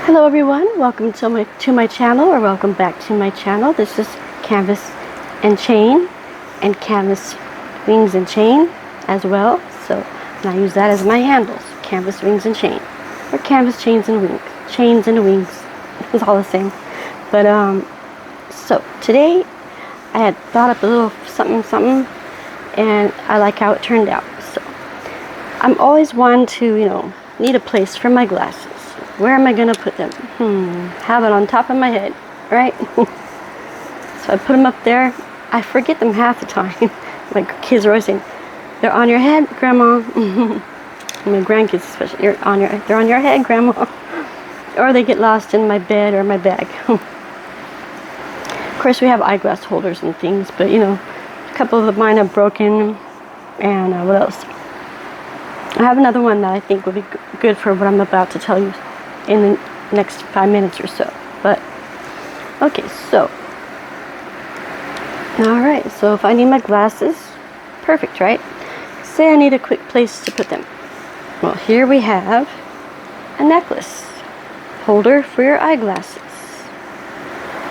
Hello everyone, welcome to my channel, or welcome back to my channel. This is Canvas and Chain, and Canvas Wings and Chain as well. So and I use that as my handles, Canvas Wings and Chain, or Canvas Chains and Wings. Chains and Wings, it's all the same. But so today I had thought up a little something, and I like how it turned out. So I'm always one to need a place for my glasses. Where am I going to put them? Have it on top of my head, right? So I put them up there. I forget them half the time. My kids are always saying, "They're on your head, Grandma." My grandkids especially, they're on your head, Grandma. Or they get lost in my bed or my bag. Of course, we have eyeglass holders and things, but a couple of mine are broken. And what else? I have another one that I think would be good for what I'm about to tell you in the next 5 minutes or so. But okay, so alright, so if I need my glasses, perfect, right? Say I need a quick place to put them. Well, here we have a necklace holder for your eyeglasses.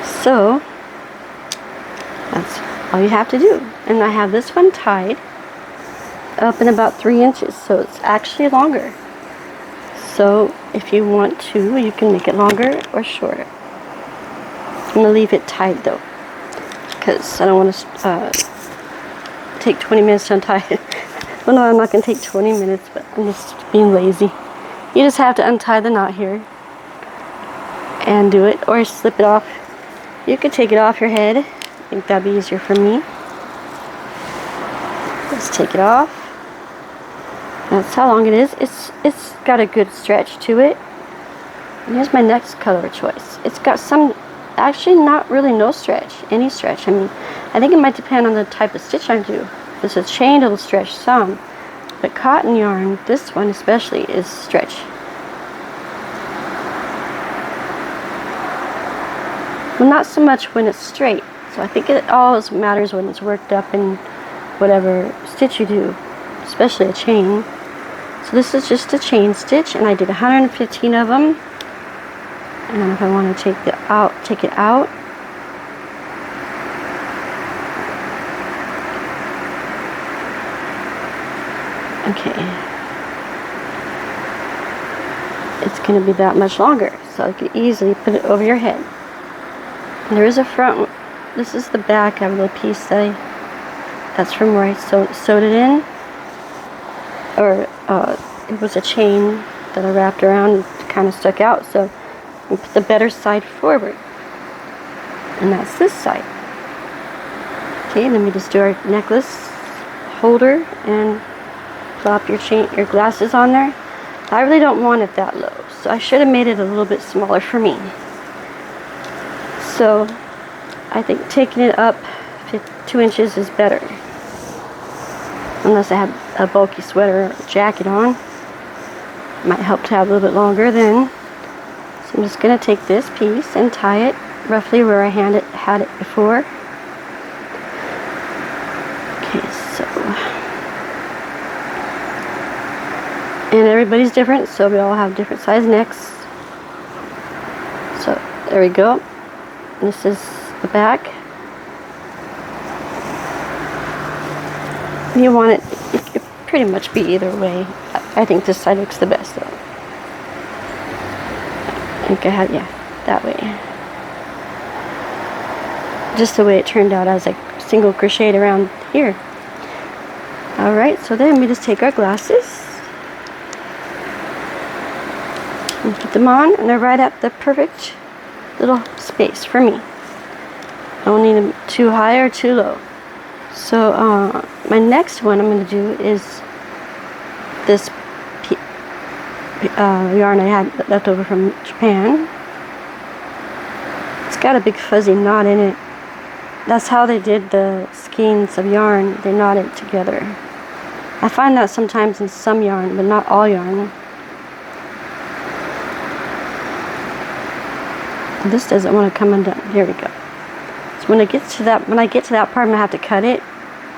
So that's all you have to do. And I have this one tied up in about 3 inches, so it's actually longer. So if you want to, you can make it longer or shorter. I'm going to leave it tied though, because I don't want to take 20 minutes to untie it. Well, no, I'm not going to take 20 minutes, but I'm just being lazy. You just have to untie the knot here and do it, or slip it off. You could take it off your head. I think that'd be easier for me. Let's take it off. That's how long it is. It's got a good stretch to it. And here's my next color choice. It's got some, actually not really no stretch, any stretch. I mean, I think it might depend on the type of stitch I do. If it's a chain, it'll stretch some. But cotton yarn, this one especially, is stretch. Well, not so much when it's straight. So I think it always matters when it's worked up in whatever stitch you do, especially a chain. So this is just a chain stitch, and I did 115 of them. And if I want to take it out. Okay. It's going to be that much longer, so I can easily put it over your head. And there is a front. This is the back. I have a little piece that's from where I sewed it in. Or it was a chain that I wrapped around and kind of stuck out, so we put the better side forward, and that's this side. Okay, let me just do our necklace holder and plop your glasses on there. I really don't want it that low, so I should have made it a little bit smaller for me. So I think taking it up 2 inches is better. Unless I have a bulky sweater or jacket on. Might help to have a little bit longer then. So I'm just going to take this piece and tie it roughly where I had it before. Okay, so. And everybody's different, so we all have different size necks. So there we go. This is the back. You want it could pretty much be either way. I think this side looks the best though. I think I had, that way. Just the way it turned out, I was like single crocheted around here. Alright, so then we just take our glasses and put them on, and they're right at the perfect little space for me. I don't need them too high or too low. So my next one I'm going to do is this yarn I had left over from Japan. It's got a big fuzzy knot in it. That's how they did the skeins of yarn. They knot it together. I find that sometimes in some yarn, but not all yarn. This doesn't want to come undone. Here we go. So when I get to that part, I'm gonna have to cut it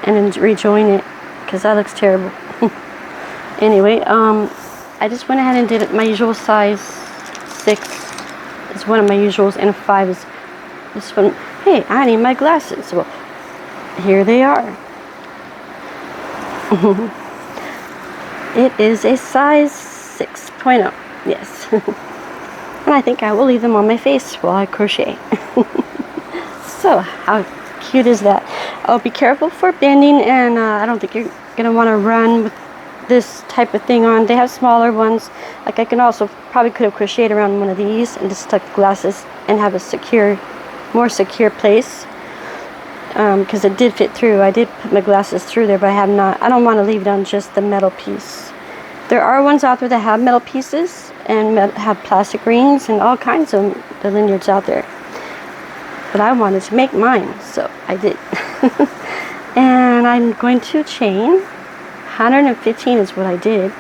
and then rejoin it, because that looks terrible. Anyway, I just went ahead and did it my usual size 6 is one of my usuals, and a 5 is this one. Hey, I need my glasses. Well, here they are. It is a size 6.0. Yes. And I think I will leave them on my face while I crochet. So, how cute is that? I'll be careful for bending, and I don't think you're going to want to run with this type of thing on. They have smaller ones. Like I can also probably could have crocheted around one of these and just stuck the glasses and have a secure, more secure place. Because it did fit through. I did put my glasses through there, but I don't want to leave it on just the metal piece. There are ones out there that have metal pieces and have plastic rings and all kinds of the lanyards out there. But I wanted to make mine, so I did. And I'm going to chain. 115 is what I did.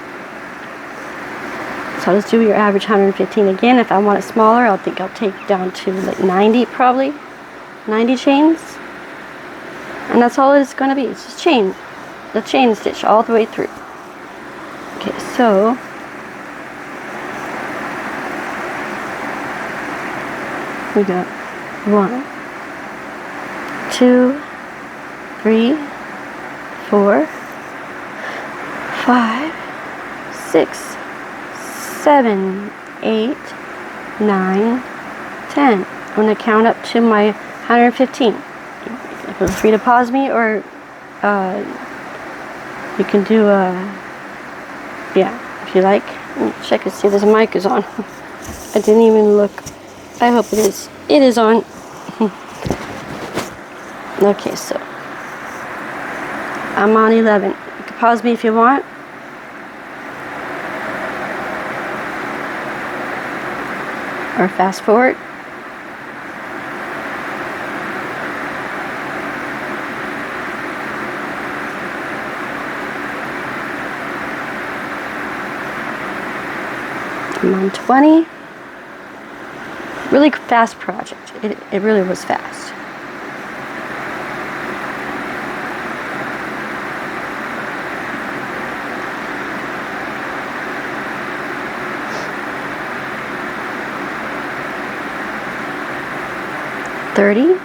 So I'll just do your average 115 again. If I want it smaller, I think I'll take down to like 90 probably. 90 chains. And that's all it's going to be. It's just chain. The chain stitch all the way through. Okay, so we got 1, 2, 3, 4, 5, 6, 7, 8, 9, 10. I'm going to count up to my 115. Feel free to pause me, or you can do yeah, if you like. Let me check and see if this mic is on. I didn't even look. I hope it is. It is on. Okay, so I'm on 11. You can pause me if you want. Or fast forward. I'm on 20. Really fast project. It really was fast. $30.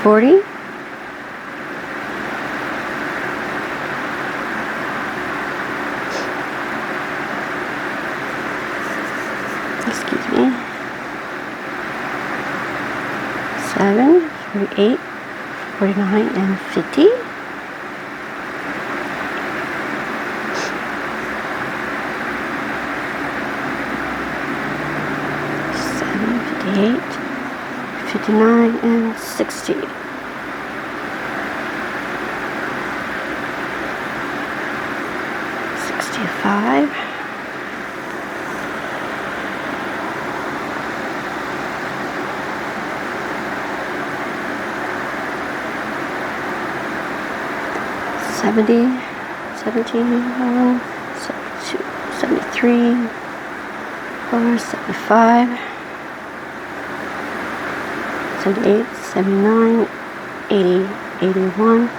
$40. Excuse me. 7, 48, 49, and 50. 58, 59, and 60. 65. 70, 71, 72, 73, 75, 78, 79, 80, 81,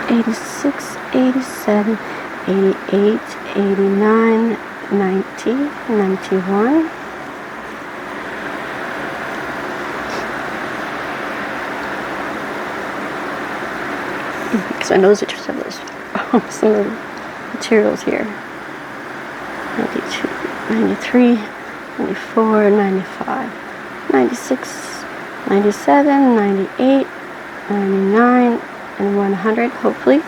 86, 87, 88, 89, 90, 91. Because I know there's some of the materials here. 92, 93, 94, 95, 96, 97, 98, 99, and 100, hopefully.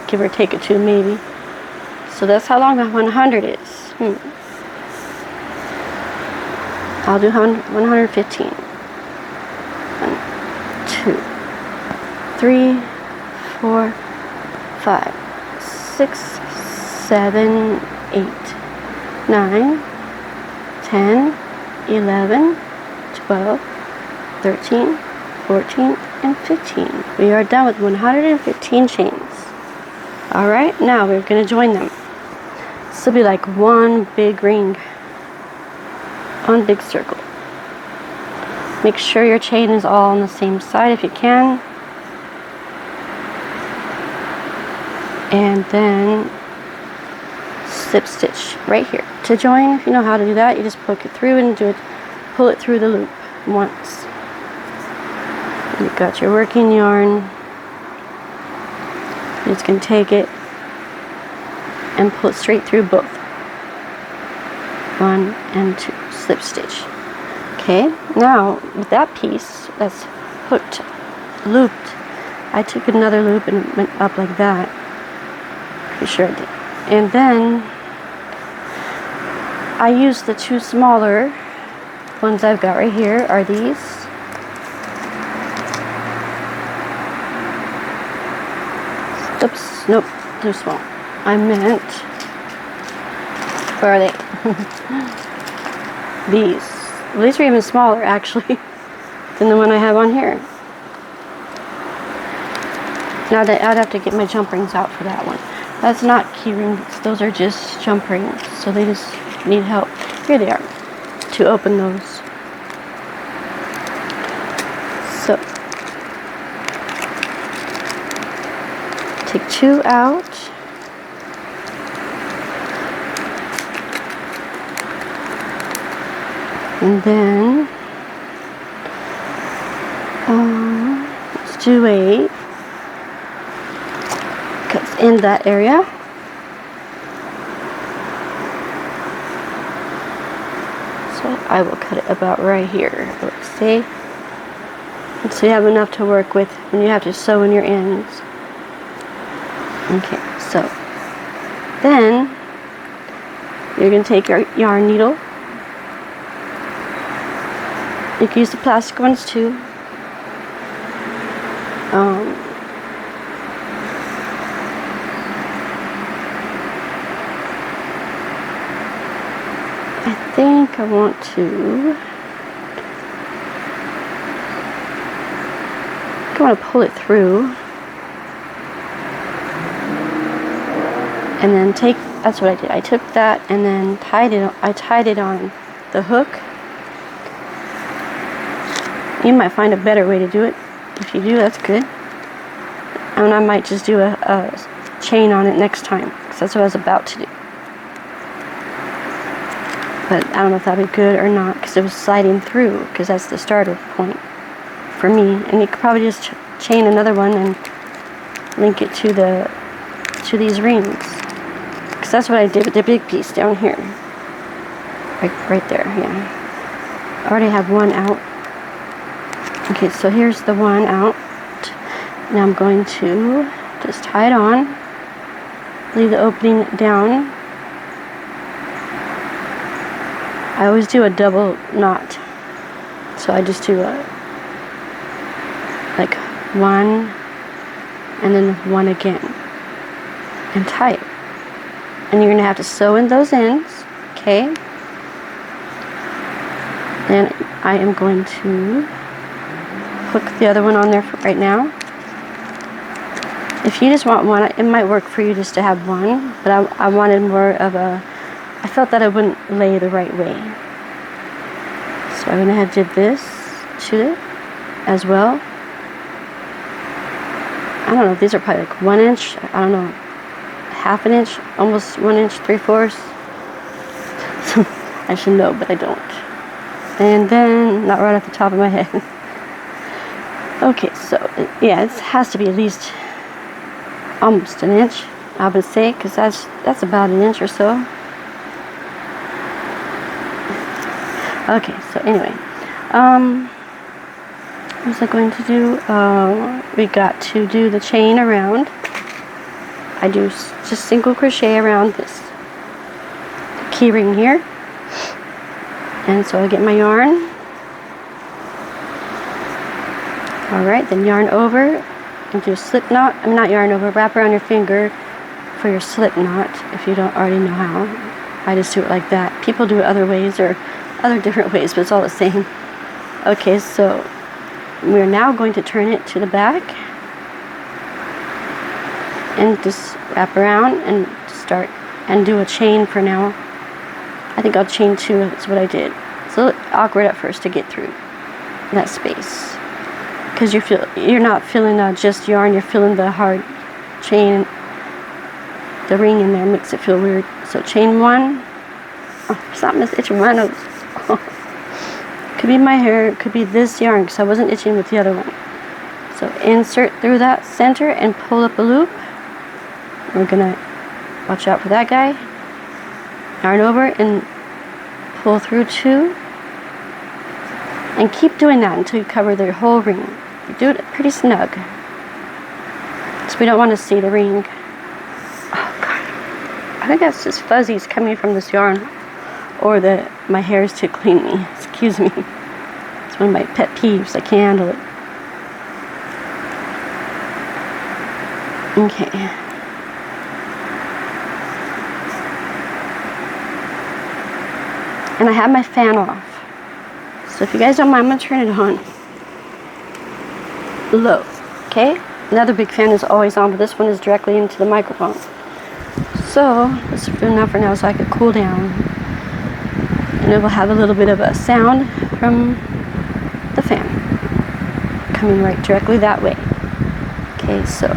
Give or take a 2 maybe. So that's how long 100 is. I'll do 115. 1, 2, 3, 4, 5, 6, 7, 8, 9, 10, 11, 12, 13, 14, and 15. We are done with 115 chains. Alright, now we're going to join them. This will be like one big ring. on big circle. Make sure your chain is all on the same side if you can. And then slip stitch right here. To join, if you know how to do that, you just poke it through and pull it through the loop once. You've got your working yarn. You're just going to take it and pull it straight through both. 1 and 2, slip stitch. Okay, now with that piece that's hooked, looped, I took another loop and went up like that. Pretty sure I did. And then I used the 2 smaller ones I've got right here are these. Oops, nope, too small. I meant, where are they? These. Well, these are even smaller actually than the one I have on here. Now I'd have to get my jump rings out for that one. That's not key rings, those are just jump rings, so they just need help. Here they are, to open those. So, take 2 out. And then, let's do a cuts in that area. So I will cut it about right here. Let's see. So you have enough to work with when you have to sew in your ends. Okay, so then you're going to take your yarn needle. You can use the plastic ones too. I think I want to pull it through. And then that's what I did. I took that and then I tied it on the hook. You might find a better way to do it. If you do, that's good. And I might just do a chain on it next time, because that's what I was about to do. But I don't know if that'd be good or not, because it was sliding through, because that's the starter point for me. And you could probably just chain another one and link it to these rings, because that's what I did with the big piece down here. Right there, yeah. I already have one out. Okay, so here's the one out. Now I'm going to just tie it on, leave the opening down. I always do a double knot, so I just do like 1 and then 1 again and tie it. And you're going to have to sew in those ends, okay? Then I am going to hook the other one on there for right now. If you just want one, it might work for you just to have one, but I wanted more of I felt that I wouldn't lay the right way. So I went ahead and did this to it as well. I don't know if these are probably like 1 inch, I don't know, 1/2 inch, almost 1 inch, 3/4. I should know, but I don't. And then, not right off the top of my head. Okay, so yeah, it has to be at least almost 1 inch, I would say, because that's about 1 inch or so. Okay, so anyway, what was I going to do? We got to do the chain around. I do just single crochet around this key ring here, and so I get my yarn. Alright, then yarn over and do a slip knot. Not yarn over, wrap around your finger for your slip knot if you don't already know how. I just do it like that. People do it other ways or other different ways, but it's all the same. Okay, so we're now going to turn it to the back and just wrap around and start and do a chain for now. I think I'll chain 2, that's what I did. It's a awkward at first to get through that space, because you're not feeling just yarn, you're feeling the hard chain. The ring in there makes it feel weird. So chain 1. Oh, something is itching my nose. Could be my hair, it could be this yarn, because I wasn't itching with the other one. So insert through that center and pull up a loop. We're gonna watch out for that guy. Yarn over and pull through 2. And keep doing that until you cover the whole ring. Do it pretty snug, so we don't want to see the ring. Oh God, I think that's just fuzzies coming from this yarn, or my hair is too clean me. Excuse me. It's one of my pet peeves. I can't handle it. Okay. And I have my fan off. So if you guys don't mind, I'm going to turn it on low. Okay? Another big fan is always on, but this one is directly into the microphone. So this is enough for now, so I can cool down. And it will have a little bit of a sound from the fan coming right directly that way. Okay, so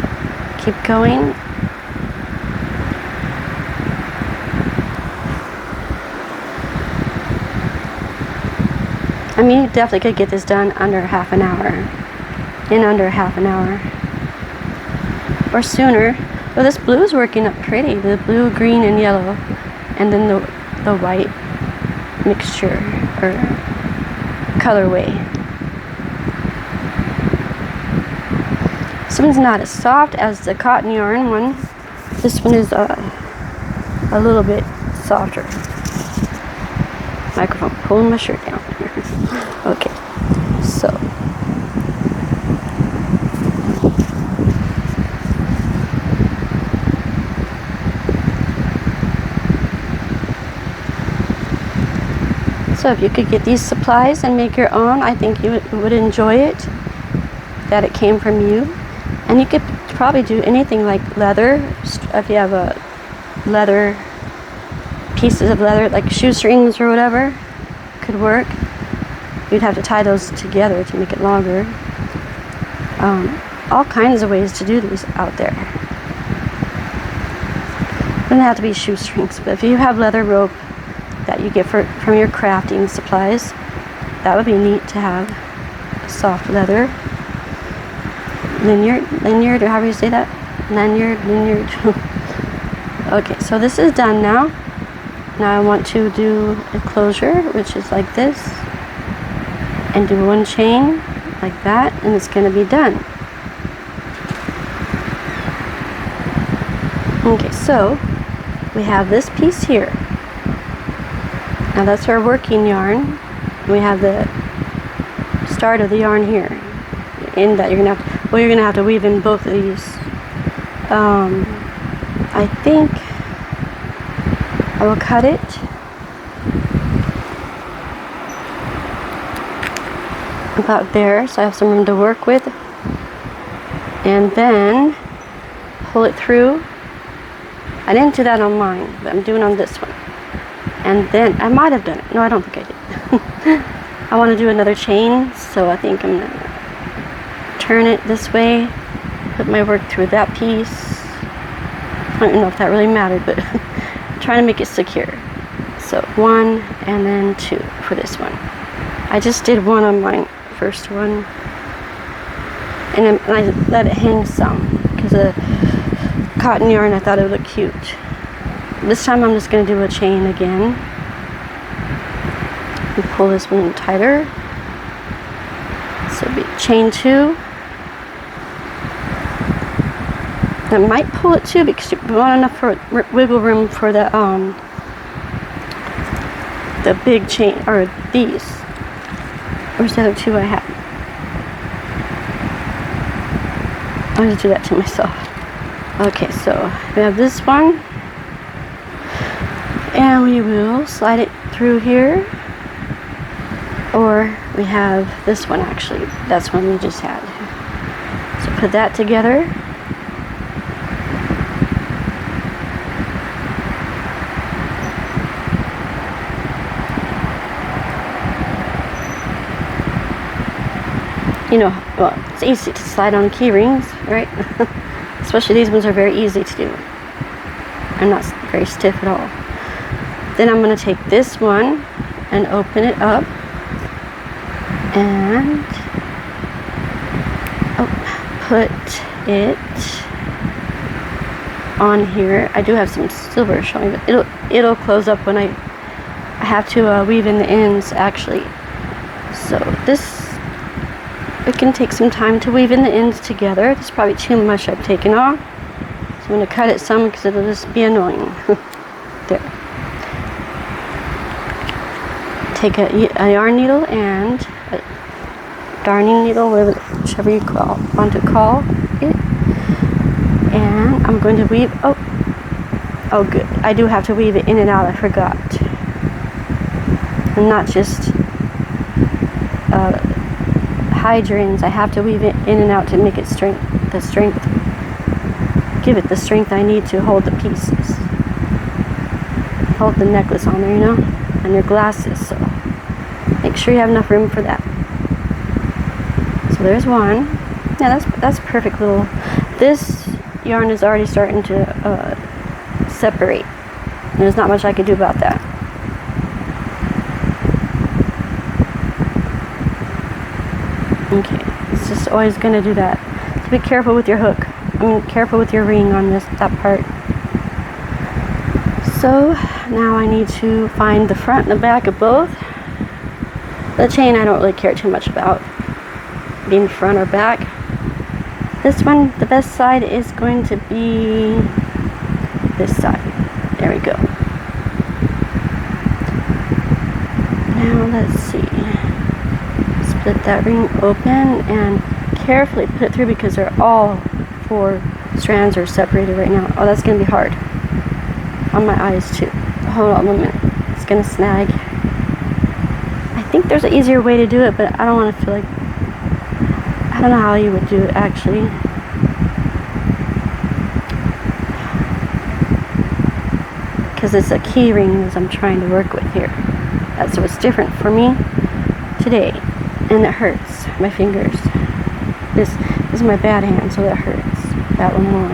keep going. I mean, you definitely could get this done under half an hour. In under half an hour. Or sooner. Well, this blue is working up pretty. The blue, green, and yellow. And then the white mixture or colorway. This one's not as soft as the cotton yarn one. This one is a little bit softer. Microphone pulling my shirt down. Okay, so if you could get these supplies and make your own, I think you would enjoy it, that it came from you. And you could probably do anything like leather, if you have a leather, pieces of leather, like shoestrings or whatever, could work. You'd have to tie those together to make it longer. All kinds of ways to do these out there. It doesn't have to be shoestrings, but if you have leather rope that you get from your crafting supplies, that would be neat to have. Soft leather. Lanyard, or however you say that. Lanyard. Okay, so this is done now. Now I want to do a closure, which is like this. And do one chain like that, and it's going to be done. Okay, so we have this piece here. Now that's our working yarn. We have the start of the yarn here. In that you're gonna have to weave in both of these. I think I will cut it. About there, so I have some room to work with, and then pull it through. I didn't do that on mine, but I'm doing on this one. And then I might have done it. No, I don't think I did. I want to do another chain, so I think I'm gonna turn it this way, put my work through that piece. I don't know if that really mattered, but I'm trying to make it secure. So 1 and then 2 for this one. I just did 1 on mine. First one, and I let it hang some because the cotton yarn, I thought it would look cute. This time I'm just going to do a chain again and pull this one tighter, so it'll be chain 2. I might pull it too because you want enough for wiggle room for the big chain, or these. Where's the other 2 I have? I'm going to do that to myself. Okay, so we have this one. And we will slide it through here. Or we have this one actually. That's one we just had. So put that together. you know, well, it's easy to slide on key rings, right? Especially these ones are very easy to do. I'm not very stiff at all. Then I'm going to take this one and open it up and put it on here. I do have some silver showing, but it'll close up when I have to weave in the ends actually. So this, it can take some time to weave in the ends together. There's probably too much I've taken off, so I'm going to cut it some because it'll just be annoying. There. Take a yarn needle and a darning needle, whichever you want to call it, and I'm going to weave. Oh good, I do have to weave it in and out, I forgot. And not just hydrants, I have to weave it in and out to make it give it the strength I need to hold the pieces, hold the necklace on there, you know, and your glasses. So make sure you have enough room for that. So there's one. Yeah, that's perfect little. This yarn is already starting to separate. There's not much I could do about that. Okay, it's just always going to do that. So be careful with your hook. I mean, careful with your ring on that part. So now I need to find the front and the back of both. The chain I don't really care too much about being front or back. This one, the best side is going to be this side. There we go. Now let's see. Split that ring open and carefully put it through because they're all 4 strands are separated right now. Oh, that's going to be hard. On my eyes too. Hold on a minute. It's going to snag. I think there's an easier way to do it, but I don't want to feel like... I don't know how you would do it actually. Because it's a key ring as I'm trying to work with here. That's what's different for me today. And it hurts my fingers. This is my bad hand, so that hurts. That one more.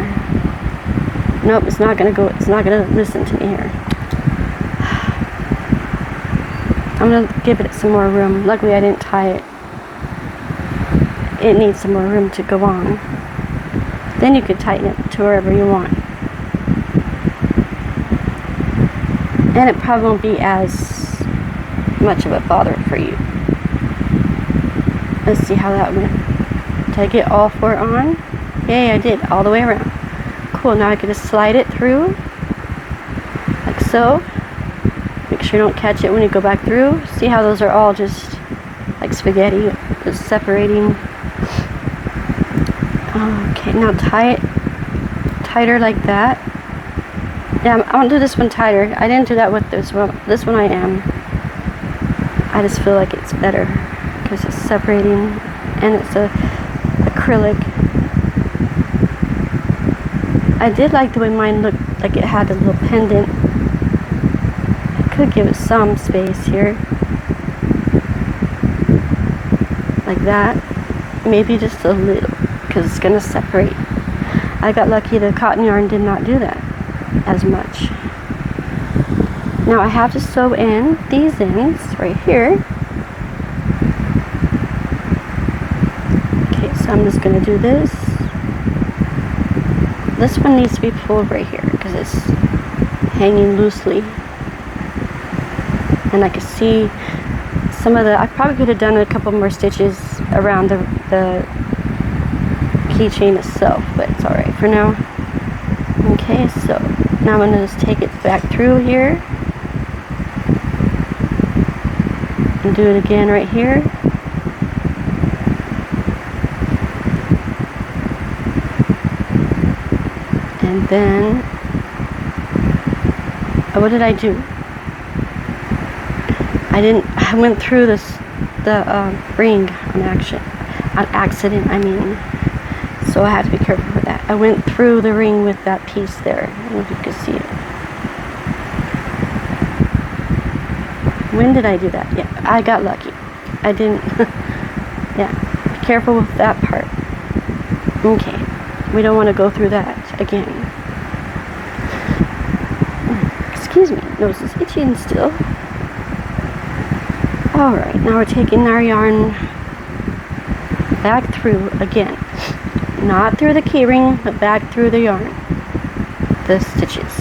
Nope, it's not gonna go. It's not gonna listen to me here. I'm gonna give it some more room. Luckily, I didn't tie it. It needs some more room to go on. Then you could tighten it to wherever you want. And it probably won't be as much of a bother for you. Let's see how that went. Did I get all 4 on? Yay, I did, all the way around. Cool, now I can just slide it through, like so. Make sure you don't catch it when you go back through. See how those are all just like spaghetti, just separating. Okay, now tie it tighter like that. Yeah, I'm gonna do this one tighter. I didn't do that with this one. This one I am. I just feel like it's better because it's separating and it's a acrylic. I did like the way mine looked like it had a little pendant. I could give it some space here. Like that. Maybe just a little because it's gonna separate. I got lucky the cotton yarn did not do that as much. Now I have to sew in these ends right here. Okay, so I'm just going to do this. This one needs to be pulled right here because it's hanging loosely. And I can see some of the, I probably could have done a couple more stitches around the keychain itself, but it's alright for now. Okay, so now I'm going to just take it back through here and do it again right here. And then, what did I do? I went through the ring on accident, I mean. So I have to be careful with that. I went through the ring with that piece there. I don't know if you can see it. When did I do that? Yeah, I got lucky. I didn't. Yeah, be careful with that part. Okay, we don't want to go through that again. Excuse me, nose is itching still. Alright, now we're taking our yarn back through again. Not through the keyring, but back through the yarn. The stitches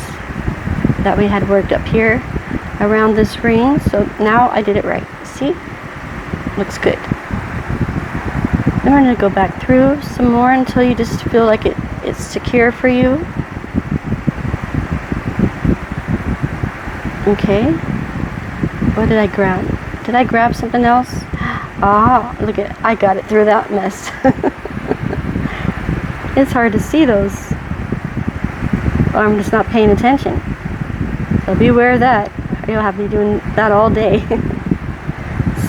that we had worked up here around this ring. So now I did it right. See? Looks good. Then we're going to go back through some more until you just feel like it's secure for you. Okay. What did I grab? Did I grab something else? Ah, look at, I got it through that mess. It's hard to see those. Or I'm just not paying attention. So beware of that. You'll have me doing that all day.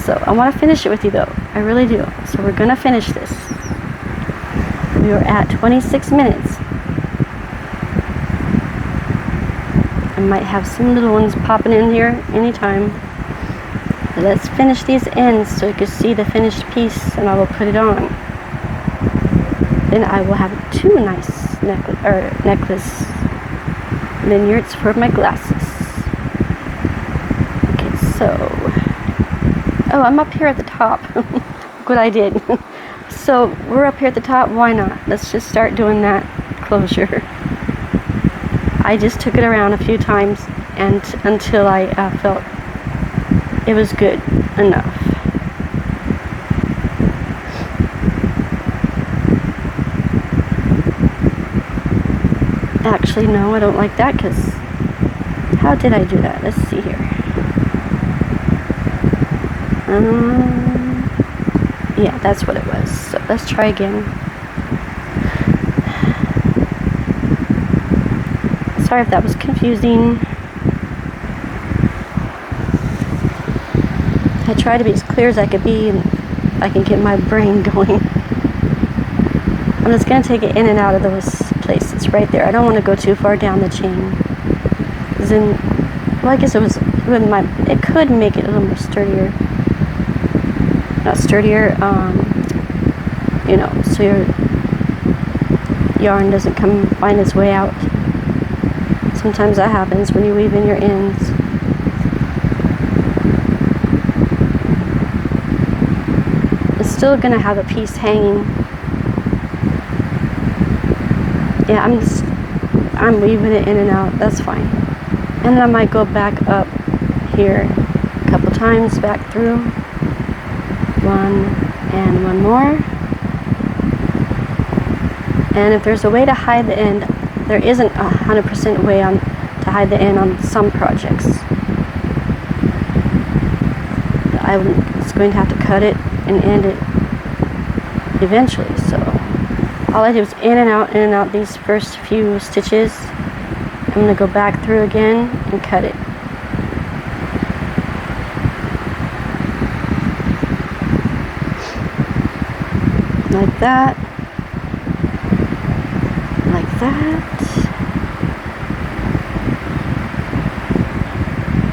So I want to finish it with you though. I really do. So we're going to finish this. We are at 26 minutes. I might have some little ones popping in here anytime. Let's finish these ends so you can see the finished piece, and I will put it on. Then I will have 2 nice necklace lanyards for my glasses. Okay, so oh, I'm up here at the top. Look what I did. So we're up here at the top. Why not? Let's just start doing that closure. I just took it around a few times and until I felt it was good enough. Actually, no, I don't like that because how did I do that? Let's see here. Yeah, that's what it was. So let's try again. Sorry if that was confusing. I try to be as clear as I could be and I can get my brain going. I'm just going to take it in and out of those places right there. I don't want to go too far down the chain. Then, well, I guess it could make it a little more sturdier. Not sturdier, you know, so your yarn doesn't find its way out. Sometimes that happens when you weave in your ends. It's still gonna have a piece hanging. Yeah, I'm weaving it in and out. That's fine. And then I might go back up here a couple times, back through. 1 and 1 more. And if there's a way to hide the end, there isn't 100% way to hide the end on some projects. I was going to have to cut it and end it eventually. So all I did was in and out these first few stitches. I'm going to go back through again and cut it. Like that. Like that.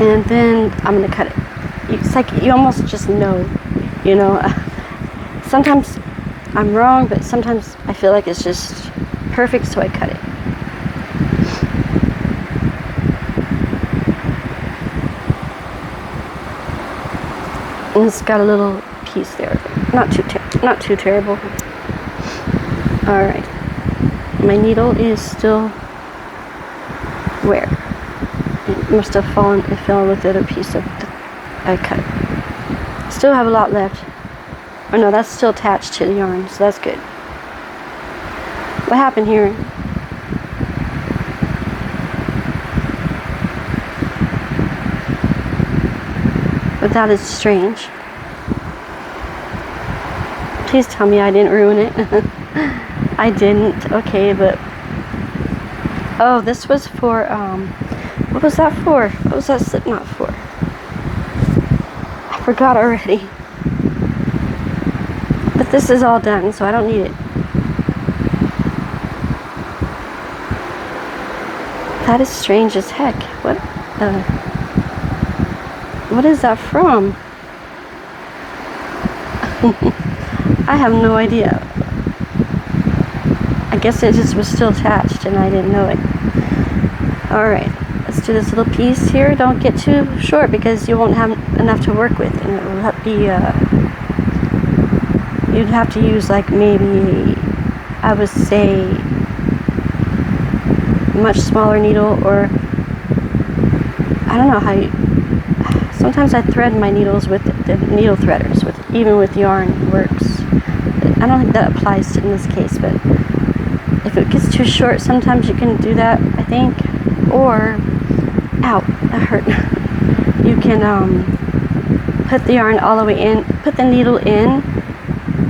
And then I'm going to cut it. It's like you almost just know, you know. Sometimes I'm wrong, but sometimes I feel like it's just perfect, so I cut it. And it's got a little piece there. Not too terrible. All right. My needle is still where? It must have fallen. It fell with the other piece of I cut. Still have a lot left. Oh no, that's still attached to the yarn, so that's good. What happened here? But that is strange. Please tell me I didn't ruin it. I didn't. Okay, but oh, this was for what was that for? What was that slip knot for? I forgot already. But this is all done, so I don't need it. That is strange as heck. What is that from? I have no idea. I guess it just was still attached and I didn't know it. Alright, let's do this little piece here. Don't get too short because you won't have enough to work with, and it will be, you'd have to use like maybe, I would say, much smaller needle, or I don't know how you, sometimes I thread my needles with the needle threaders, even with yarn works. I don't think that applies in this case, but if it gets too short, sometimes you can do that, I think. Or, ow, that hurt. You can put the yarn all the way in, put the needle in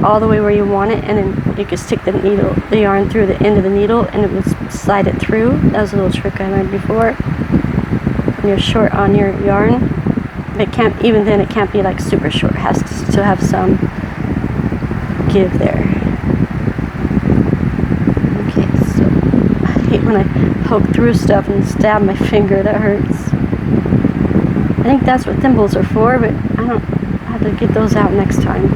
all the way where you want it, and then you can stick the yarn through the end of the needle, and it will slide it through. That was a little trick I learned before. When you're short on your yarn, but even then it can't be like super short. It has to still have some give there. Okay, so I hate when I poke through stuff and stab my finger. That hurts. I think that's what thimbles are for, but I don't have to get those out next time.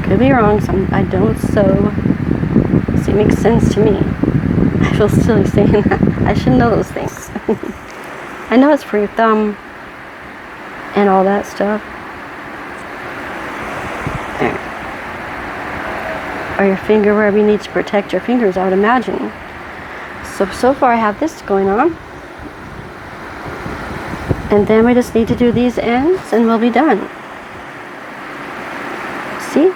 Could be wrong, I don't sew. See, it makes sense to me. I feel silly saying that. I should know those things. I know it's for your thumb and all that stuff. There. Or your finger, wherever you need to protect your fingers, I would imagine. So far I have this going on. And then we just need to do these ends and we'll be done. See?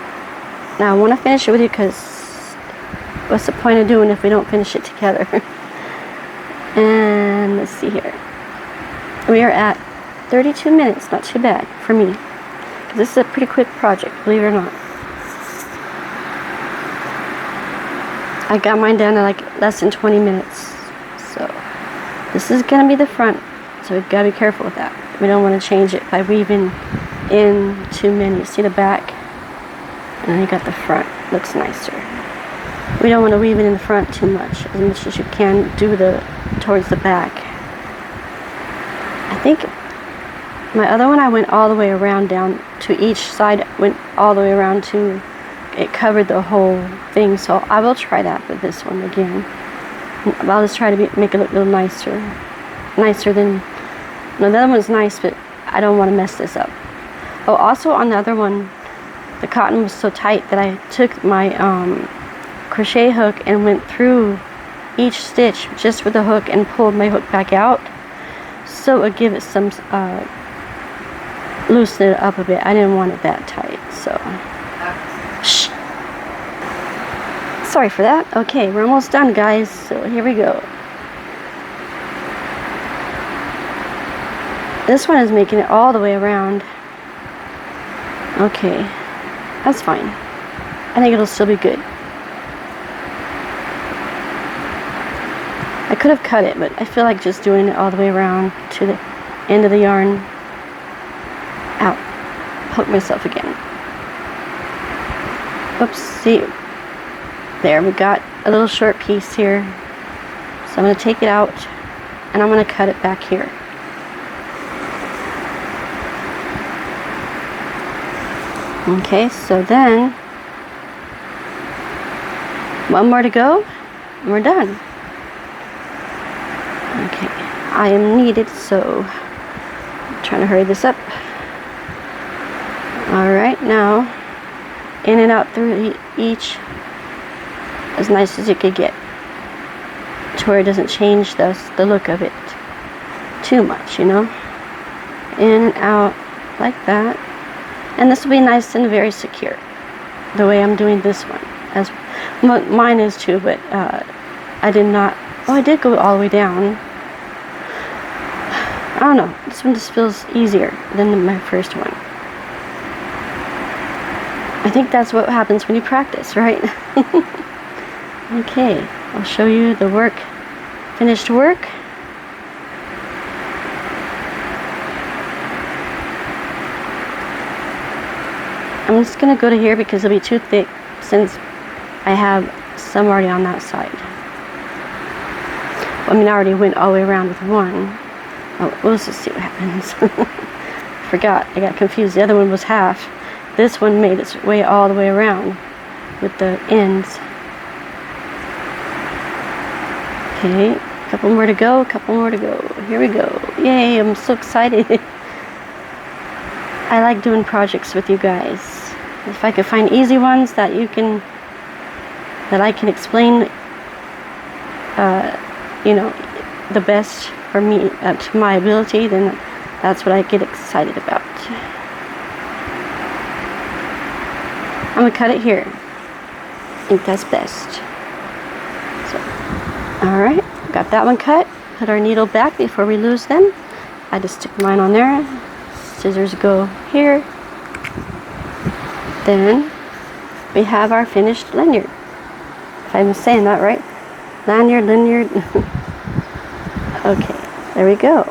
Now I want to finish it with you because what's the point of doing if we don't finish it together? And let's see here. We are at 32 minutes, not too bad for me. This is a pretty quick project, believe it or not. I got mine done in like less than 20 minutes. So this is going to be the front, so we've got to be careful with that. We don't want to change it by weaving in too many. See the back? And then you got the front. Looks nicer. We don't want to weave it in the front too much as you can do towards the back. I think my other one I went all the way around down to each side, went all the way around to it covered the whole thing, so I will try that with this one again. I'll just try to make it look a little nicer than, no, the other one's nice, but I don't want to mess this up. Oh, also on the other one, the cotton was so tight that I took my crochet hook and went through each stitch just with the hook and pulled my hook back out, so it would give it some loosen it up a bit. I didn't want it that tight, so shh. Sorry for that. Okay, we're almost done, guys, so here we go. This one is making it all the way around. Okay, that's fine. I think it'll still be good. I could have cut it, but I feel like just doing it all the way around to the end of the yarn. Ow. Poke myself again. Oops, see. There, we got a little short piece here. So I'm going to take it out and I'm going to cut it back here. Okay, so then one more to go and we're done. Okay, I am needed, so I'm trying to hurry this up. Alright, now in and out through each as nice as you could get, to where it doesn't change the look of it too much, you know. In and out like that. And this will be nice and very secure, the way I'm doing this one. As mine is too, but I did not. Oh, I did go all the way down. I don't know. This one just feels easier than my first one. I think that's what happens when you practice, right? Okay, I'll show you the work, finished work. I'm just going to go to here because it'll be too thick since I have some already on that side. I mean, I already went all the way around with one. Oh, we'll just see what happens. forgot. I got confused. The other one was half. This one made its way all the way around with the ends. Okay, a couple more to go, Here we go. Yay, I'm so excited. I like doing projects with you guys. If I could find easy ones that I can explain, the best for me, to my ability, then that's what I get excited about. I'm gonna cut it here. I think that's best. So, all right, got that one cut. Put our needle back before we lose them. I just stick mine on there. Scissors go here. Then we have our finished lanyard. If I'm saying that right. Lanyard. Okay, there we go.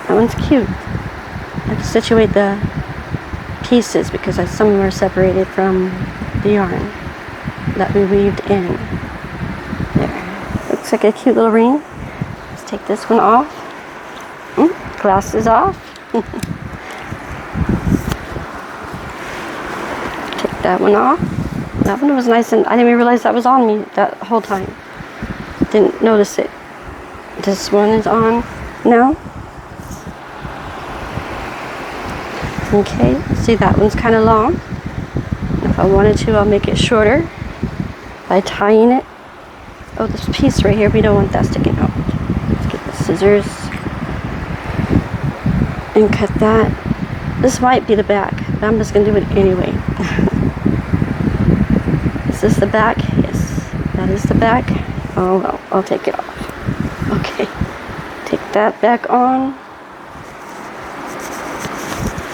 That one's cute. I have to situate the pieces because some of them are separated from the yarn that we weaved in. There. Looks like a cute little ring. Let's take this one off. Glasses off. Take that one off. That one was nice, and I didn't even realize that was on me that whole time. Didn't notice it. This one is on now. Okay, see, that one's kind of long. If I wanted to, I'll make it shorter by tying it. Oh, this piece right here, we don't want that sticking out. Let's get the scissors and cut that. This might be the back, but I'm just going to do it anyway. Is this the back? Yes, that is the back. Oh well, I'll take it off. Okay, take that back on.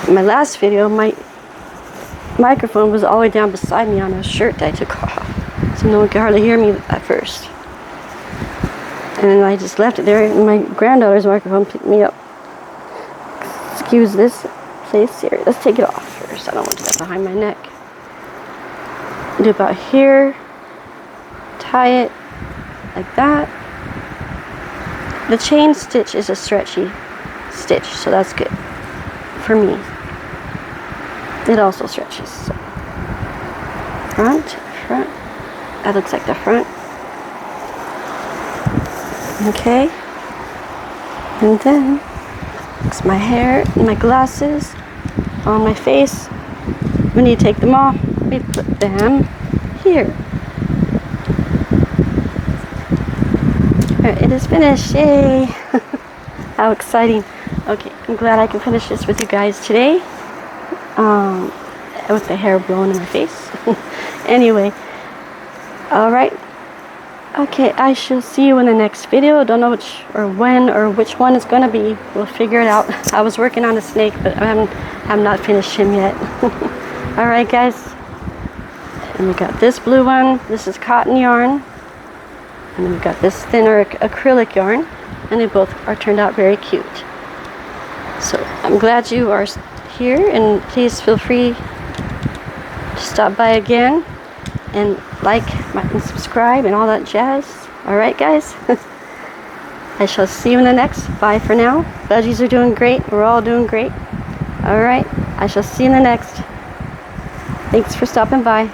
In my last video, my microphone was all the way down beside me on a shirt that I took off, so no one could hardly hear me at first. And then I just left it there, and my granddaughter's microphone picked me up. Excuse this place here. Let's take it off first. I don't want that behind my neck. Do about here. Tie it like that. The chain stitch is a stretchy stitch, so that's good for me. It also stretches. So. Front. That looks like the front. Okay. And then, it's my hair, my glasses, on my face. We need to take them off. We put them here. It is finished. Yay! How exciting. Okay, I'm glad I can finish this with you guys today. With the hair blowing in my face. Anyway, alright. Okay, I shall see you in the next video. Don't know which or when or which one it's gonna be. We'll figure it out. I was working on a snake, but I'm not finished him yet. Alright guys. And we got this blue one. This is cotton yarn. And then we've got this thinner acrylic yarn. And they both are turned out very cute. So I'm glad you are here, and please feel free to stop by again and like and subscribe and all that jazz. Alright guys. I shall see you in the next. Bye for now. Veggies are doing great. We're all doing great. Alright. I shall see you in the next. Thanks for stopping by.